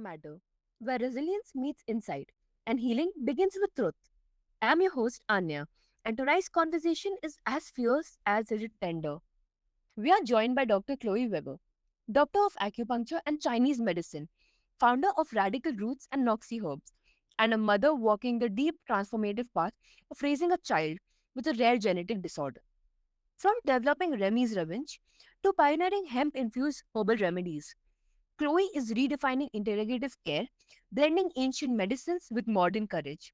Matter, where resilience meets insight and healing begins with truth. I'm your host, Anya, and tonight's conversation is as fierce as it is tender. We are joined by Dr. Chloe Weber, Doctor of Acupuncture and Chinese Medicine, founder of Radical Roots and Noxi Herbs, and a mother walking the deep transformative path of raising a child with a rare genetic disorder. From developing Remy's revenge to pioneering hemp infused herbal remedies, Chloe is redefining integrative care, blending ancient medicines with modern courage.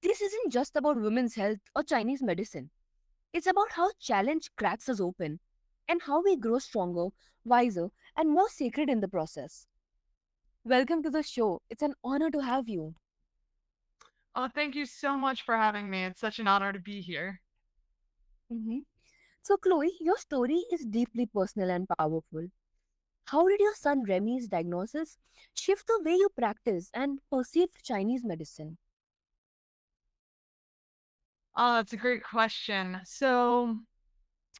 This isn't just about women's health or Chinese medicine. It's about how challenge cracks us open and how we grow stronger, wiser, and more sacred in the process. Welcome to the show. It's an honor to have you. Oh, thank you so much for having me. It's such an honor to be here. Mhm. So, Chloe, your story is deeply personal and powerful. How did your son Remy's diagnosis shift the way you practice and perceive Chinese medicine? Oh, that's a great question. So,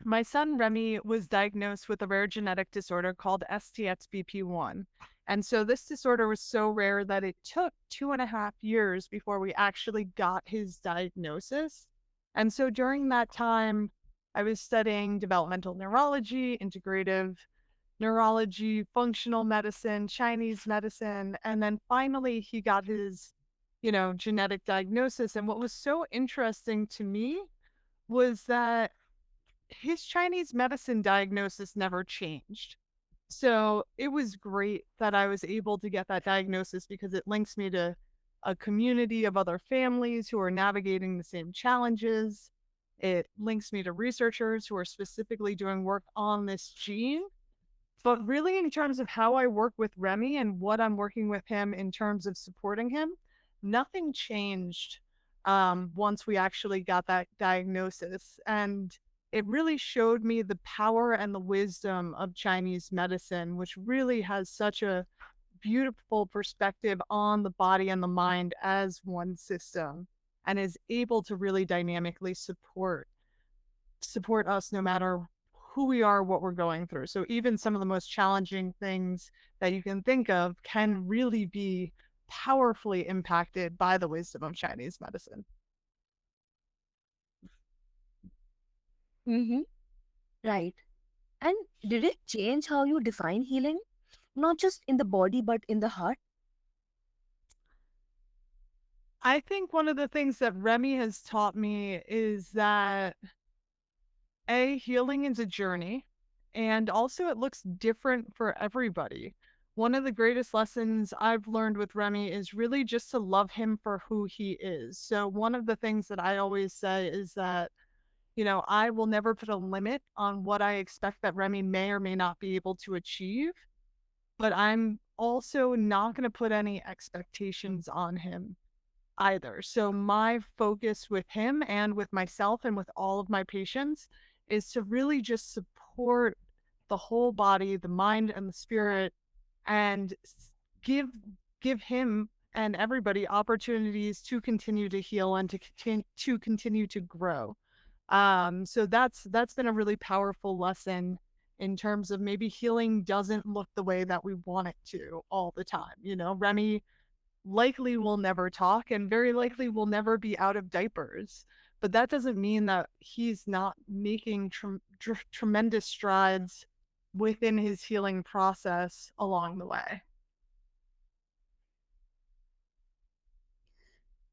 my son Remy was diagnosed with a rare genetic disorder called STXBP1. And so, this disorder was so rare that it took 2.5 years before we actually got his diagnosis. And so, during that time, I was studying developmental neurology, integrative neurology, functional medicine, Chinese medicine, and then finally he got his, genetic diagnosis. And what was so interesting to me was that his Chinese medicine diagnosis never changed. So it was great that I was able to get that diagnosis because it links me to a community of other families who are navigating the same challenges. It links me to researchers who are specifically doing work on this gene, but really, in terms of how I work with Remy and what I'm working with him in terms of supporting him, nothing changed once we actually got that diagnosis. And it really showed me the power and the wisdom of Chinese medicine, which really has such a beautiful perspective on the body and the mind as one system and is able to really dynamically support us no matter who we are, what we're going through. So even some of the most challenging things that you can think of can really be powerfully impacted by the wisdom of Chinese medicine. Mm-hmm. Right. And did it change how you define healing? Not just in the body, but in the heart? I think one of the things that Remy has taught me is that healing is a journey, and also it looks different for everybody. One of the greatest lessons I've learned with Remy is really just to love him for who he is. So, one of the things that I always say is that, I will never put a limit on what I expect that Remy may or may not be able to achieve, but I'm also not going to put any expectations on him either. So my focus with him and with myself and with all of my patients is to really just support the whole body, the mind and the spirit, and give give him and everybody opportunities to continue to heal and to continue to grow. So that's been a really powerful lesson in terms of maybe healing doesn't look the way that we want it to all the time. Remy likely will never talk and very likely will never be out of diapers. But that doesn't mean that he's not making tremendous strides within his healing process along the way.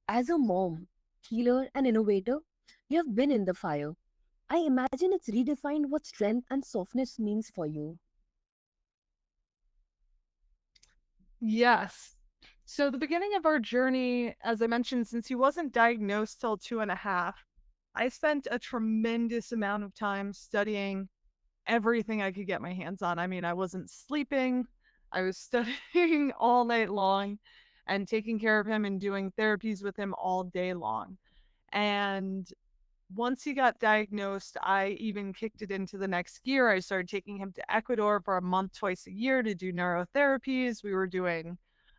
As a mom, healer, and innovator, you have been in the fire. I imagine it's redefined what strength and softness means for you. Yes. So, the beginning of our journey, as I mentioned, since he wasn't diagnosed till 2.5, I spent a tremendous amount of time studying everything I could get my hands on. I mean, I wasn't sleeping. I was studying all night long and taking care of him and doing therapies with him all day long. And once he got diagnosed, I even kicked it into the next gear. I started taking him to Ecuador for a month, twice a year to do neurotherapies. We were doing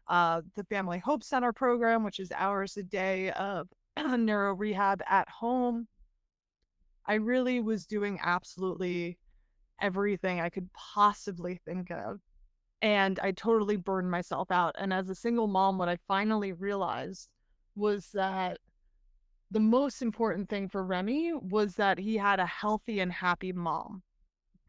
the Family Hope Center program, which is hours a day of neuro rehab at home. I really was doing absolutely everything I could possibly think of. and I totally burned myself out. And as a single mom, what I finally realized was that the most important thing for Remy was that he had a healthy and happy mom,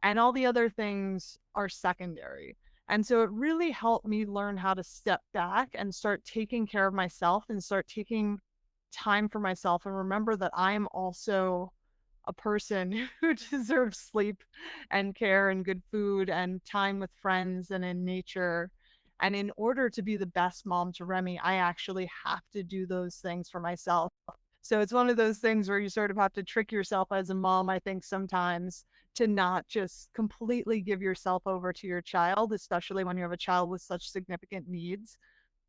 and all the other things are secondary. And so it really helped me learn how to step back and start taking care of myself and start taking time for myself and remember that I am also a person who deserves sleep and care and good food and time with friends and in nature. And in order to be the best mom to Remy, I actually have to do those things for myself. So it's one of those things where you sort of have to trick yourself as a mom, I think, sometimes to not just completely give yourself over to your child, especially when you have a child with such significant needs.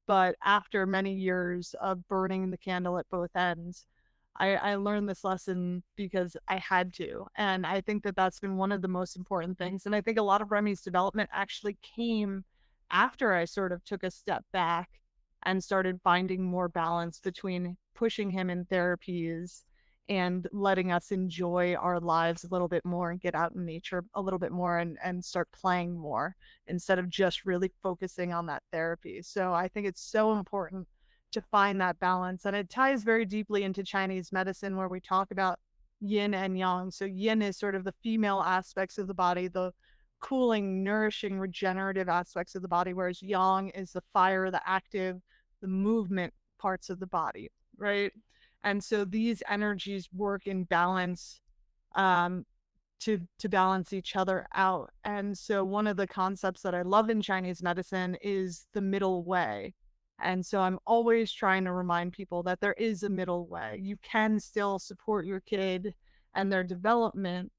But after many years of burning the candle at both ends, I learned this lesson because I had to. And I think that that's been one of the most important things. And I think a lot of Remy's development actually came after I sort of took a step back and started finding more balance between pushing him in therapies and letting us enjoy our lives a little bit more and get out in nature a little bit more and start playing more instead of just really focusing on that therapy. So I think it's so important to find that balance. And it ties very deeply into Chinese medicine, where we talk about yin and yang. So, yin is sort of the female aspects of the body, the cooling, nourishing, regenerative aspects of the body, whereas yang is the fire, the active, the movement parts of the body, right? And so these energies work in balance um, to balance each other out. And so one of the concepts that I love in Chinese medicine is the middle way. And so I'm always trying to remind people that there is a middle way. You can still support your kid and their development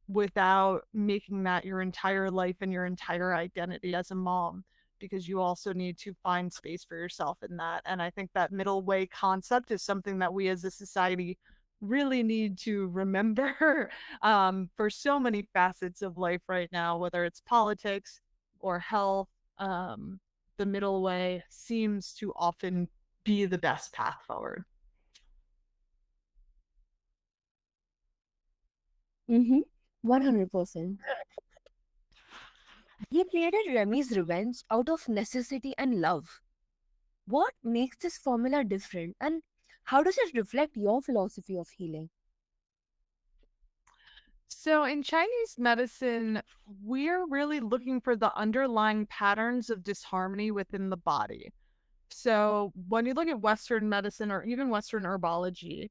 without making that your entire life and your entire identity as a mom, because you also need to find space for yourself in that. And I think that middle way concept is something that we as a society really need to remember for so many facets of life right now, whether it's politics or health. The middle way seems to often be the best path forward. Mm-hmm. 100%. He created Remy's revenge out of necessity and love. What makes this formula different, and how does it reflect your philosophy of healing? So, in Chinese medicine, we're really looking for the underlying patterns of disharmony within the body. So, when you look at Western medicine or even Western herbology,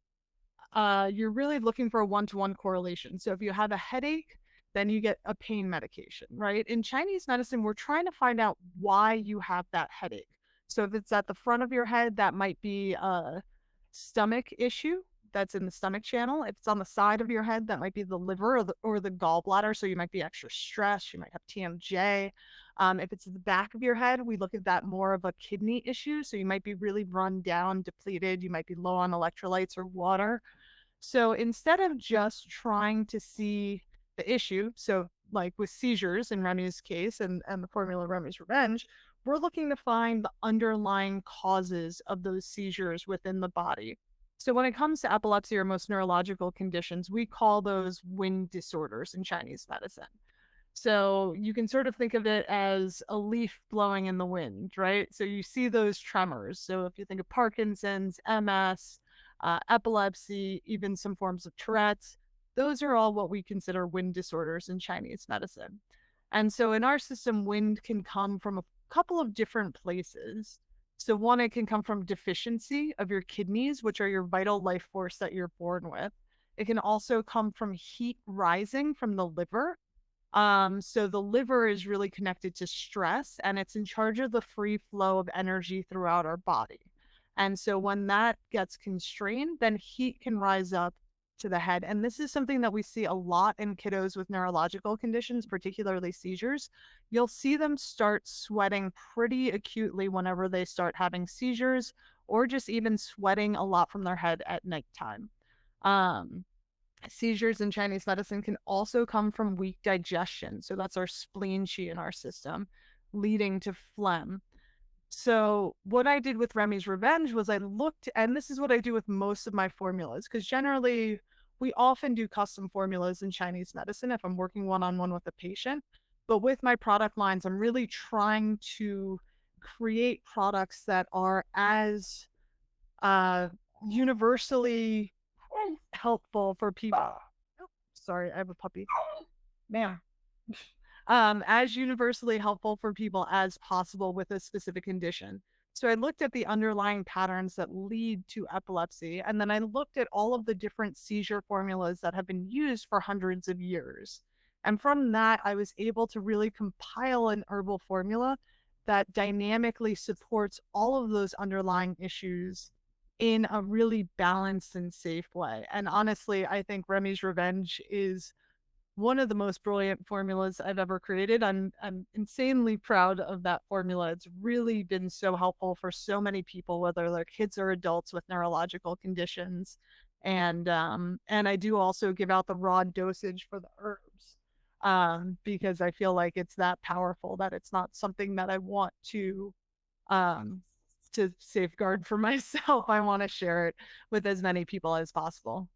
you're really looking for a one-to-one correlation. So if you have a headache, then you get a pain medication, right? In Chinese medicine, we're trying to find out why you have that headache. So if it's at the front of your head, that might be a stomach issue that's in the stomach channel. If it's on the side of your head, that might be the liver or the gallbladder. So you might be extra stressed. You might have TMJ. If it's at the back of your head, we look at that more of a kidney issue. So you might be really run down, depleted. You might be low on electrolytes or water. So instead of just trying to see the issue, so like with seizures in Remy's case and the formula Remy's Revenge, we're looking to find the underlying causes of those seizures within the body. So when it comes to epilepsy or most neurological conditions, we call those wind disorders in Chinese medicine. So you can sort of think of it as a leaf blowing in the wind, right? So you see those tremors. So if you think of Parkinson's, MS, epilepsy, even some forms of Tourette's, those are all what we consider wind disorders in Chinese medicine. And so in our system, wind can come from a couple of different places. So one, it can come from deficiency of your kidneys, which are your vital life force that you're born with. It can also come from heat rising from the liver. So the liver is really connected to stress and it's in charge of the free flow of energy throughout our body. And so when that gets constrained, then heat can rise up to the head. And this is something that we see a lot in kiddos with neurological conditions, particularly seizures. You'll see them start sweating pretty acutely whenever they start having seizures, or just even sweating a lot from their head at nighttime. Um, Seizures in Chinese medicine can also come from weak digestion. So that's our spleen qi in our system, leading to phlegm. So what I did with Remy's Revenge was I looked, and this is what I do with most of my formulas, because generally we often do custom formulas in Chinese medicine if I'm working one-on-one with a patient. But with my product lines, I'm really trying to create products that are as uh, universally helpful for people. Oh, sorry, I have a puppy. Man. As universally helpful for people as possible with a specific condition. So I looked at the underlying patterns that lead to epilepsy, and then I looked at all of the different seizure formulas that have been used for hundreds of years. And from that, I was able to really compile an herbal formula that dynamically supports all of those underlying issues in a really balanced and safe way. And honestly, I think Remy's Revenge is one of the most brilliant formulas I've ever created. I'm insanely proud of that formula. It's really been so helpful for so many people, whether they're kids or adults with neurological conditions. And I do also give out the raw dosage for the herbs. Because I feel like it's that powerful that it's not something that I want um to safeguard for myself. I want to share it with as many people as possible.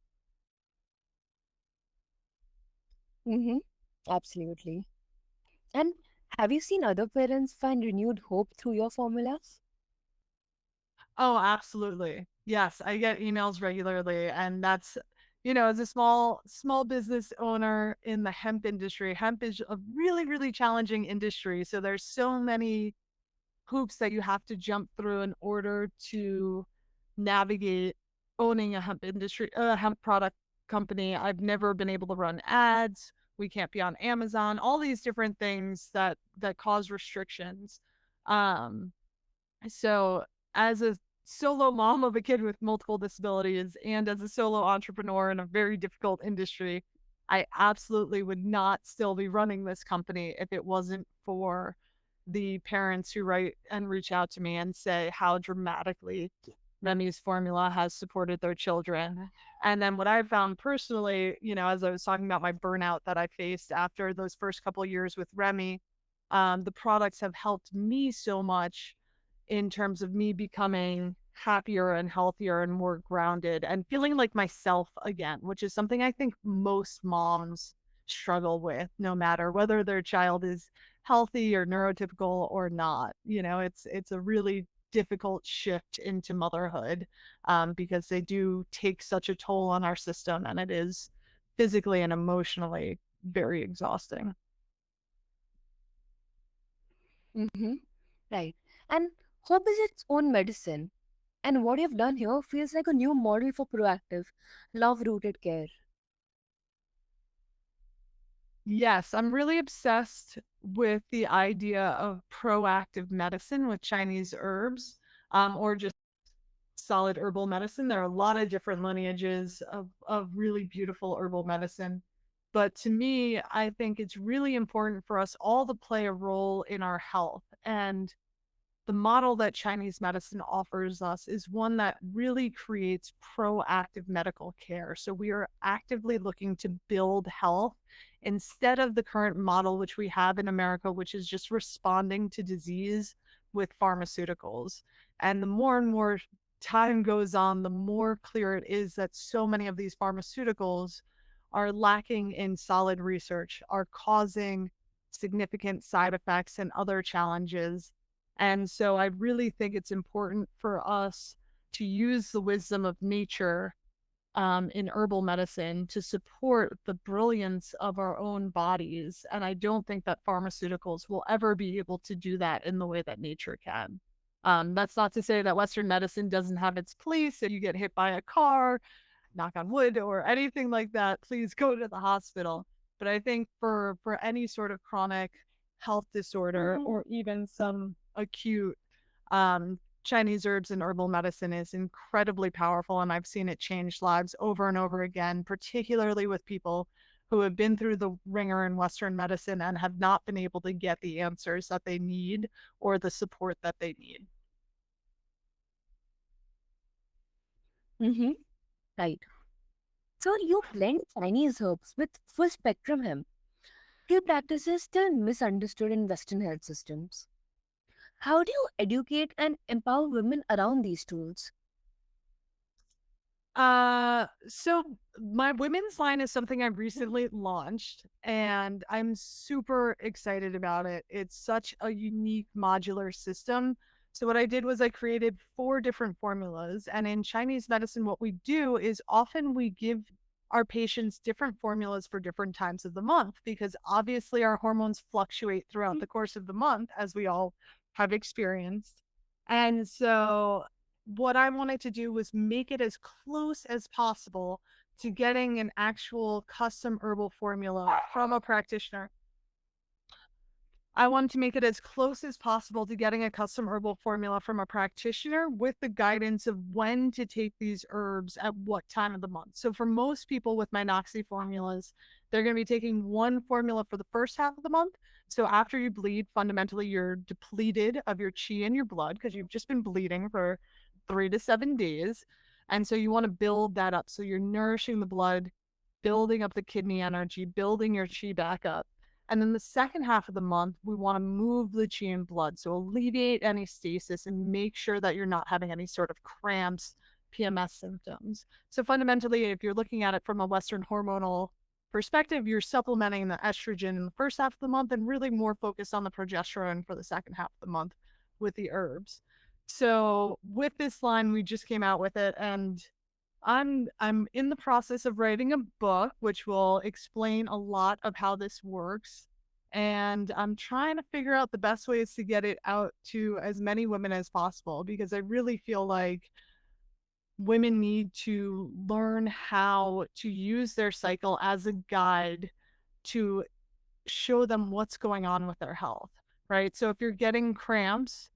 Mm-hmm. Absolutely. And have you seen other parents find renewed hope through your formulas? Oh, absolutely. Yes, I get emails regularly, and that's, as a small business owner in the hemp industry, hemp is a really, really challenging industry. So there's so many hoops that you have to jump through in order to navigate owning a hemp product company. I've never been able to run ads. We can't be on Amazon, all these different things that cause restrictions. Um, so, as a solo mom of a kid with multiple disabilities and as a solo entrepreneur in a very difficult industry, I absolutely would not still be running this company if it wasn't for the parents who write and reach out to me and say how dramatically Remy's formula has supported their children. And then what I found personally, as I was talking about my burnout that I faced after those first couple of years with Remy, the products have helped me so much in terms of me becoming happier and healthier and more grounded and feeling like myself again, which is something I think most moms struggle with, no matter whether their child is healthy or neurotypical or not. It's a really difficult shift into motherhood, because they do take such a toll on our system, and it is physically and emotionally very exhausting. Mm-hmm. Right. And hope is its own medicine. And what you've done here feels like a new model for proactive, love rooted care. Yes, I'm really obsessed with the idea of proactive medicine with Chinese herbs, or just solid herbal medicine. There are a lot of different lineages of really beautiful herbal medicine. But to me, I think it's really important for us all to play a role in our health. And the model that Chinese medicine offers us is one that really creates proactive medical care. So we are actively looking to build health instead of the current model, which we have in America, which is just responding to disease with pharmaceuticals. And the more and more time goes on, the more clear it is that so many of these pharmaceuticals are lacking in solid research, are causing significant side effects and other challenges. And so I really think it's important for us to use the wisdom of nature, in herbal medicine to support the brilliance of our own bodies. And I don't think that pharmaceuticals will ever be able to do that in the way that nature can. That's not to say that Western medicine doesn't have its place. If you get hit by a car, knock on wood, or anything like that, please go to the hospital. But I think for any sort of chronic health disorder or even some acute, Chinese herbs and herbal medicine is incredibly powerful, and I've seen it change lives over and over again, particularly with people who have been through the ringer in Western medicine and have not been able to get the answers that they need or the support that they need. Mm-hmm. Right. So you blend Chinese herbs with full spectrum hemp. Few practices still misunderstood in Western health systems. How do you educate and empower women around these tools? So my women's line is something I recently launched and I'm super excited about it. It's such a unique modular system. So what I did was I created four different formulas. And in Chinese medicine, what we do is often we give our patients different formulas for different times of the month because obviously our hormones fluctuate throughout the course of the month, as we all have experienced. And so what I wanted to do was make it as close as possible to getting an actual custom herbal formula from a practitioner. I wanted to make it as close as possible to getting a custom herbal formula from a practitioner with the guidance of when to take these herbs at what time of the month. So, for most people with my Noxi formulas, they're going to be taking one formula for the first half of the month. So, after you bleed, fundamentally, you're depleted of your chi in your blood because you've just been bleeding for 3 to 7 days. And so, you want to build that up. So, you're nourishing the blood, building up the kidney energy, building your chi back up. And then the second half of the month, we want to move the chi and blood. So alleviate any stasis and make sure that you're not having any sort of cramps, PMS symptoms. So fundamentally, if you're looking at it from a Western hormonal perspective, you're supplementing the estrogen in the first half of the month and really more focused on the progesterone for the second half of the month with the herbs. So with this line, we just came out with it and I'm in the process of writing a book which will explain a lot of how this works. And I'm trying to figure out the best ways to get it out to as many women as possible because I really feel like women need to learn how to use their cycle as a guide to show them what's going on with their health, right? So if you're getting cramps,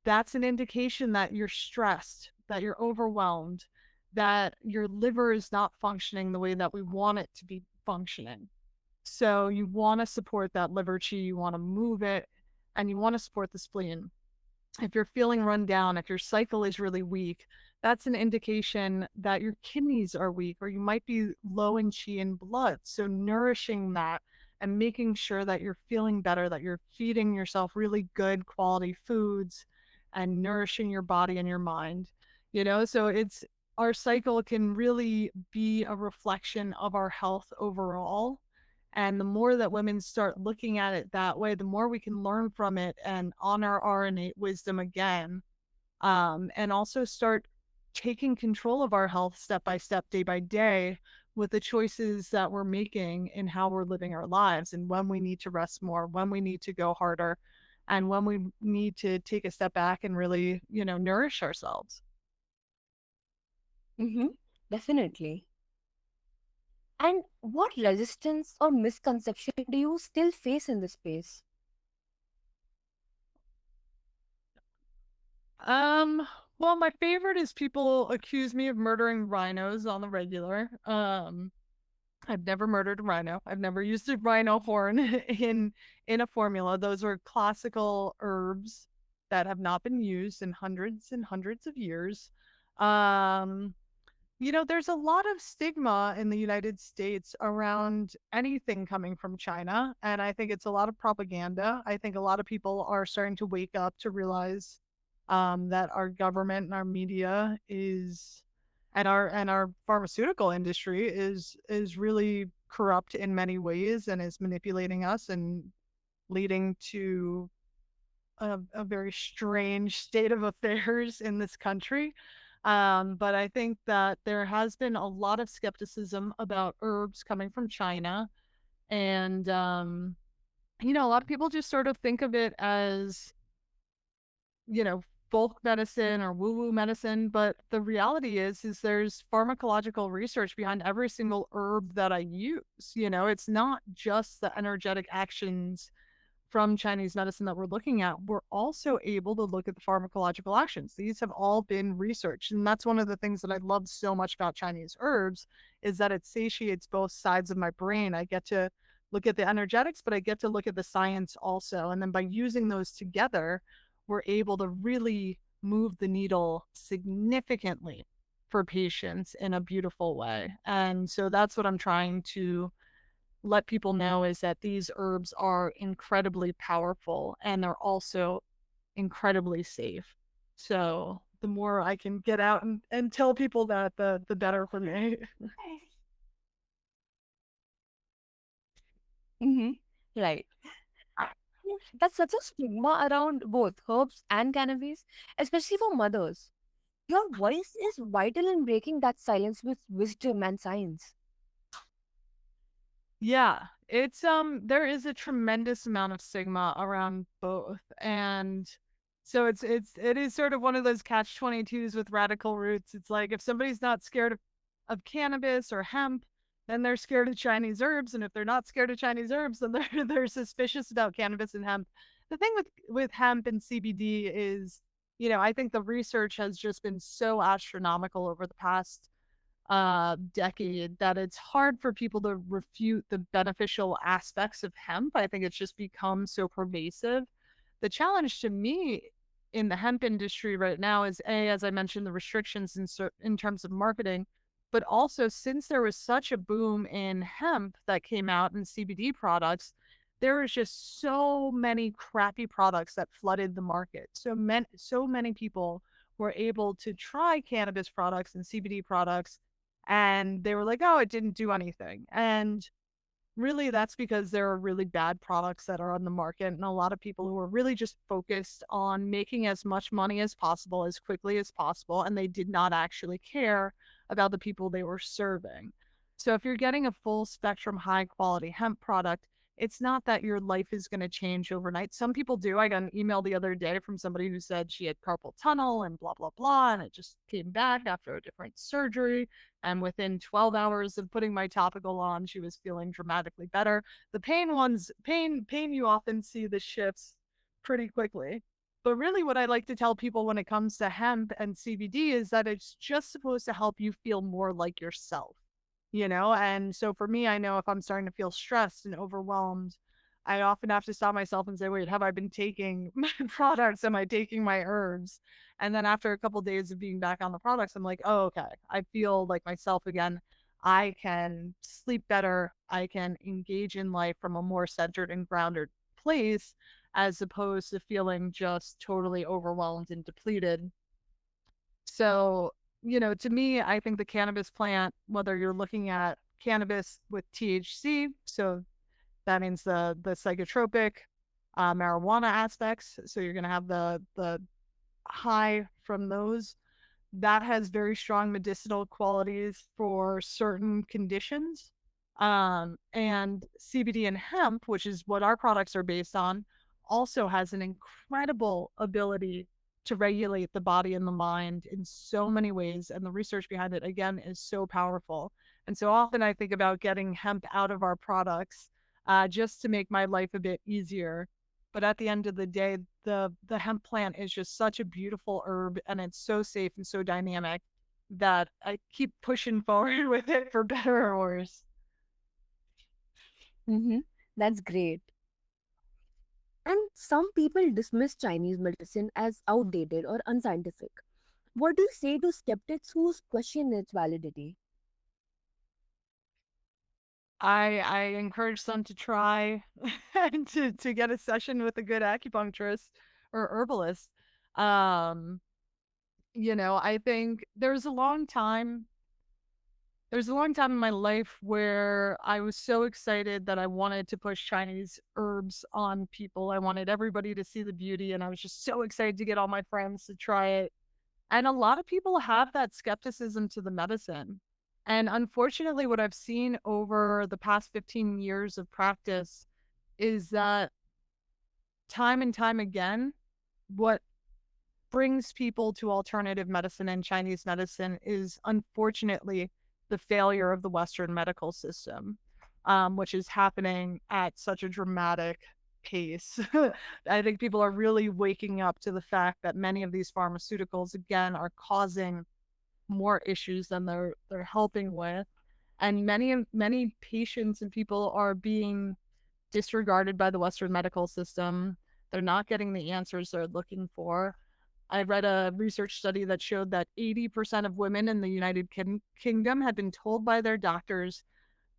that's an indication that you're stressed, that you're overwhelmed, that your liver is not functioning the way that we want it to be functioning. So you want to support that liver chi, you want to move it, and you want to support the spleen. If you're feeling run down, if your cycle is really weak, that's an indication that your kidneys are weak or you might be low in chi and blood. So nourishing that and making sure that you're feeling better, that you're feeding yourself really good quality foods and nourishing your body and your mind. So it's our cycle can really be a reflection of our health overall. And the more that women start looking at it that way, the more we can learn from it and honor our innate wisdom again. And also start taking control of our health step by step, day by day, with the choices that we're making in how we're living our lives and when we need to rest more, when we need to go harder, and when we need to take a step back and really, nourish ourselves. Mm-hmm. Definitely. And what resistance or misconception do you still face in this space? Um, well, my favorite is people accuse me of murdering rhinos on the regular. I've never murdered a rhino. I've never used a rhino horn in a formula. Those are classical herbs that have not been used in hundreds and hundreds of years. Um, there's a lot of stigma in the United States around anything coming from China, and I think it's a lot of propaganda. I think a lot of people are starting to wake up to realize that our government and our media is and our pharmaceutical industry is really corrupt in many ways and is manipulating us and leading to a very strange state of affairs in this country. But I think that there has been a lot of skepticism about herbs coming from China. And, a lot of people just sort of think of it as, you know, folk medicine or woo-woo medicine. But the reality is there's pharmacological research behind every single herb that I use. It's not just the energetic actions from Chinese medicine that we're looking at, we're also able to look at the pharmacological actions. These have all been researched. And that's one of the things that I love so much about Chinese herbs is that it satiates both sides of my brain. I get to look at the energetics, but I get to look at the science also. And then by using those together, we're able to really move the needle significantly for patients in a beautiful way. And so that's what I'm trying to let people know is that these herbs are incredibly powerful and they're also incredibly safe. So the more I can get out and tell people that, the better for me. Mm-hmm. Right. That's such a stigma around both herbs and cannabis, especially for mothers. Your voice is vital in breaking that silence with wisdom and science. Yeah, it's there is a tremendous amount of stigma around both. And so it is sort of one of those catch 22s with radical roots. It's like if somebody's not scared of cannabis or hemp, then they're scared of Chinese herbs, and if they're not scared of Chinese herbs, then they're suspicious about cannabis and hemp. The thing with hemp and CBD is, I think the research has just been so astronomical over the past decade that it's hard for people to refute the beneficial aspects of hemp. I think it's just become so pervasive. The challenge to me in the hemp industry right now is A, as I mentioned, the restrictions in terms of marketing, but also since there was such a boom in hemp that came out in CBD products, there was just so many crappy products that flooded the market. So many people were able to try cannabis products and CBD products, and they were like, "Oh, it didn't do anything." And really, that's because there are really bad products that are on the market, and a lot of people who are really just focused on making as much money as possible, as quickly as possible, and they did not actually care about the people they were serving. So if you're getting a full spectrum, high quality hemp product, it's not that your life is going to change overnight. Some people do. I got an email the other day from somebody who said she had carpal tunnel and blah, blah, blah, and it just came back after a different surgery. And within 12 hours of putting my topical on, she was feeling dramatically better. The pain you often see the shifts pretty quickly. But really what I like to tell people when it comes to hemp and CBD is that it's just supposed to help you feel more like yourself. And so for me, I know if I'm starting to feel stressed and overwhelmed, I often have to stop myself and say, wait, have I been taking my products? Am I taking my herbs? And then after a couple of days of being back on the products, I'm like, oh, okay, I feel like myself again. I can sleep better. I can engage in life from a more centered and grounded place, as opposed to feeling just totally overwhelmed and depleted. So, to me, I think the cannabis plant, whether you're looking at cannabis with THC, so that means the psychotropic marijuana aspects. So you're going to have the high from those. That has very strong medicinal qualities for certain conditions. And CBD and hemp, which is what our products are based on, also has an incredible ability to regulate the body and the mind in so many ways. And the research behind it, again, is so powerful. And so often I think about getting hemp out of our products just to make my life a bit easier. But at the end of the day, the hemp plant is just such a beautiful herb, and it's so safe and so dynamic that I keep pushing forward with it for better or worse. Mm-hmm. That's great. And some people dismiss Chinese medicine as outdated or unscientific. What do you say to skeptics who question its validity? I encourage them to try and to get a session with a good acupuncturist or herbalist. Um, I think there's a long time in my life where I was so excited that I wanted to push Chinese herbs on people. I wanted everybody to see the beauty, and I was just so excited to get all my friends to try it. And a lot of people have that skepticism to the medicine. And unfortunately, what I've seen over the past 15 years of practice is that time and time again, what brings people to alternative medicine and Chinese medicine is unfortunately the failure of the Western medical system, which is happening at such a dramatic pace. I think people are really waking up to the fact that many of these pharmaceuticals, again, are causing more issues than they're helping with. And many patients and people are being disregarded by the Western medical system. They're not getting the answers they're looking for. I read a research study that showed that 80% of women in the United Kingdom had been told by their doctors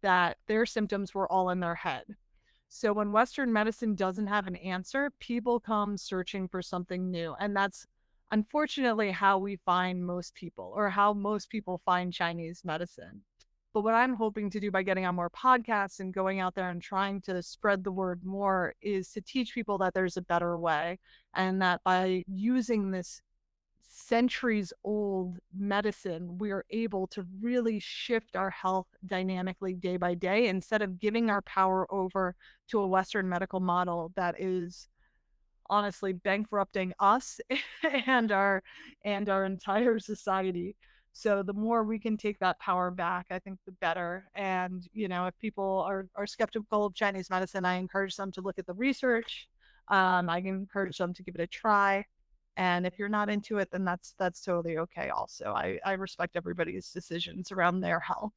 that their symptoms were all in their head. So when Western medicine doesn't have an answer, people come searching for something new. And that's unfortunately how we find most people, or how most people find Chinese medicine. But what I'm hoping to do by getting on more podcasts and going out there and trying to spread the word more is to teach people that there's a better way, and that by using this centuries old medicine, we are able to really shift our health dynamically day by day, instead of giving our power over to a Western medical model that is honestly bankrupting us and our entire society. So the more we can take that power back, I think the better. And if people are skeptical of Chinese medicine, I encourage them to look at the research. I can encourage them to give it a try. And if you're not into it, then that's totally okay. Also, I respect everybody's decisions around their health.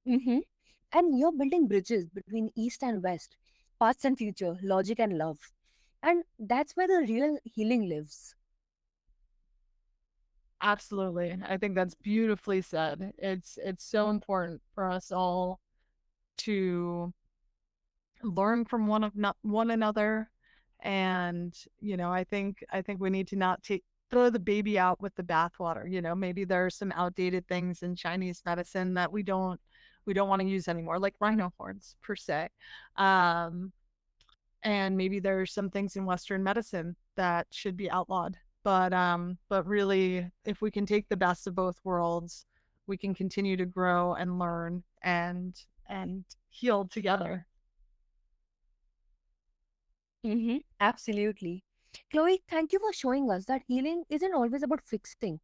Mm-hmm. And you're building bridges between East and West, past and future, logic and love. And that's where the real healing lives. Absolutely. I think that's beautifully said. It's so important for us all to learn from one another. And I think we need to not take throw the baby out with the bathwater. Maybe there are some outdated things in Chinese medicine that we don't want to use anymore, like rhino horns per se. um and maybe there's some things in Western medicine that should be outlawed. But really, if we can take the best of both worlds, we can continue to grow and learn and heal together. Mm-hmm. Absolutely. Chloe, thank you for showing us that healing isn't always about fixing,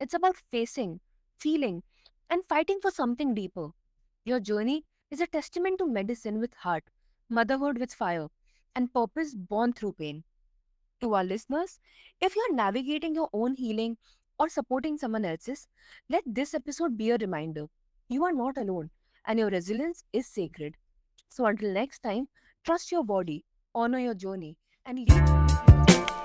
it's about facing, feeling, and fighting for something deeper. Your journey is a testament to medicine with heart, motherhood with fire, and purpose born through pain. To our listeners, if you're navigating your own healing or supporting someone else's, let this episode be a reminder you are not alone and your resilience is sacred. So until next time, trust your body, honor your journey, and leave.